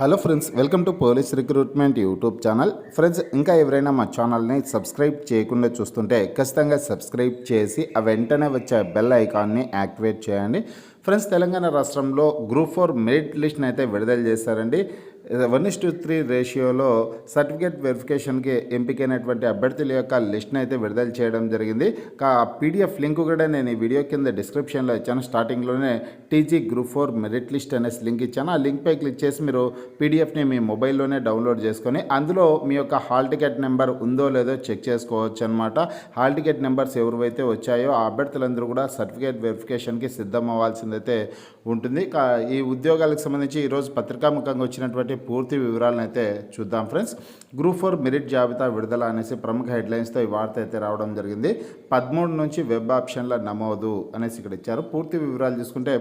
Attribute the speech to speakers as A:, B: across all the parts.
A: Hello friends, welcome to police recruitment YouTube channel. Friends, ఇంకా ఎవరైనా మా ఛానల్ని సబ్స్క్రైబ్ చేయకుండా చూస్తుంటే ఖచ్చితంగా సబ్స్క్రైబ్ చేసి ఆ వెంటనే వచ్చే బెల్ ఐకాన్ని యాక్టివేట్ చేయండి. ఫ్రెండ్స్, తెలంగాణ రాష్ట్రంలో గ్రూప్ 4 మెరిట్ లిస్ట్ని అయితే విడుదల చేశారండి. 1:3 రేషియోలో సర్టిఫికేట్ వెరిఫికేషన్కి ఎంపికైనటువంటి అభ్యర్థుల యొక్క లిస్ట్ని అయితే విడుదల చేయడం జరిగింది. పీడిఎఫ్ లింక్ కూడా నేను ఈ వీడియో కింద డిస్క్రిప్షన్లో ఇచ్చాను. స్టార్టింగ్లోనే టీజీ గ్రూప్ 4 మెరిట్ లిస్ట్ అనేసి లింక్ ఇచ్చాను. ఆ లింక్పై క్లిక్ చేసి మీరు పీడిఎఫ్ని మీ మొబైల్లోనే డౌన్లోడ్ చేసుకొని అందులో మీ యొక్క హాల్ టికెట్ నెంబర్ ఉందో లేదో చెక్ చేసుకోవచ్చు అనమాట. హాల్ టికెట్ నెంబర్స్ ఎవరివైతే వచ్చాయో ఆ అభ్యర్థులందరూ కూడా సర్టిఫికేట్ వెరిఫికేషన్కి సిద్ధం అవ్వాల్సిందైతే ఉంటుంది. ఈ ఉద్యోగాలకు సంబంధించి ఈరోజు పత్రికాముఖంగా వచ్చినటువంటి పూర్తి వివరాలను అయితే చూద్దాం. ఫ్రెండ్స్, గ్రూప్ 4 మెరిట్ జాబితా విడుదల అనేసి ప్రముఖ హెడ్లైన్స్తో ఈ వార్త అయితే రావడం జరిగింది. 13 నుంచి వెబ్ ఆప్షన్ల నమోదు అనేసి ఇక్కడ ఇచ్చారు. పూర్తి వివరాలు చూసుకుంటే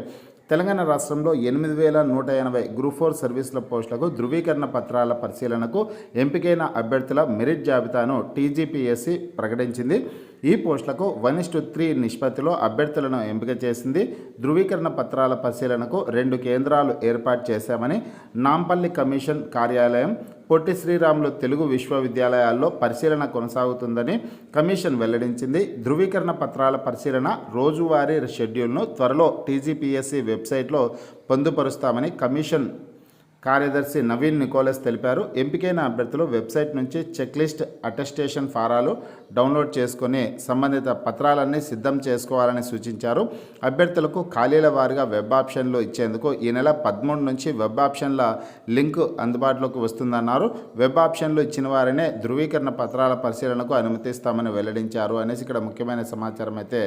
A: తెలంగాణ రాష్ట్రంలో 8,180 గ్రూప్ 4 సర్వీసుల పోస్టులకు ధృవీకరణ పత్రాల పరిశీలనకు ఎంపికైన అభ్యర్థుల మెరిట్ జాబితాను టీజీపీఎస్సీ ప్రకటించింది. ఈ పోస్టులకు 1:3 నిష్పత్తిలో అభ్యర్థులను ఎంపిక చేసింది. ధృవీకరణ పత్రాల పరిశీలనకు 2 కేంద్రాలు ఏర్పాటు చేశామని నాంపల్లి కమిషన్ కార్యాలయం, పొట్టి శ్రీరాములు తెలుగు విశ్వవిద్యాలయాల్లో పరిశీలన కొనసాగుతుందని కమిషన్ వెల్లడించింది. ధృవీకరణ పత్రాల పరిశీలన రోజువారీ షెడ్యూల్ను త్వరలో టీజీపీఎస్సీ వెబ్సైట్లో పొందుపరుస్తామని కమిషన్ కార్యదర్శి నవీన్ నికోలస్ తెలిపారు. ఎంపికైన అభ్యర్థులు వెబ్సైట్ నుంచి చెక్లిస్ట్, అటెస్టేషన్ ఫారాలు డౌన్లోడ్ చేసుకొని సంబంధిత పత్రాలన్నీ సిద్ధం చేసుకోవాలని సూచించారు. అభ్యర్థులకు ఖాళీల వారీగా వెబ్ ఆప్షన్లు ఇచ్చేందుకు ఈ నెల 13 నుంచి వెబ్ ఆప్షన్ల లింక్ అందుబాటులోకి వస్తుందన్నారు. వెబ్ ఆప్షన్లు ఇచ్చిన వారినే ధృవీకరణ పత్రాల పరిశీలనకు అనుమతిస్తామని వెల్లడించారు అనేసి ఇక్కడ ముఖ్యమైన సమాచారం అయితే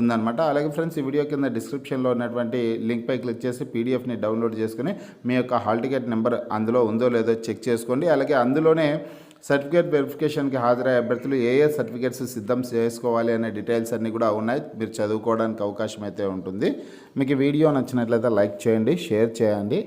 A: ఉందన్నమాట. అలాగే ఫ్రెండ్స్, ఈ వీడియో కింద డిస్క్రిప్షన్లో ఉన్నటువంటి లింక్పై క్లిక్ చేసి పీడిఎఫ్ని డౌన్లోడ్ చేసుకుని మీ యొక్క హాల్ టికెట్ నెంబర్ అందులో ఉందో లేదో చెక్ చేసుకోండి. అలాగే అందులోనే సర్టిఫికేట్ వెరిఫికేషన్కి హాజరయ్యే అభ్యర్థులు ఏ సర్టిఫికేట్స్ సిద్ధం చేసుకోవాలి అనే డీటెయిల్స్ అన్నీ కూడా ఉన్నాయి. మీరు చదువుకోవడానికి అవకాశం అయితే ఉంటుంది. మీకు ఈ వీడియో నచ్చినట్లయితే లైక్ చేయండి, షేర్ చేయండి.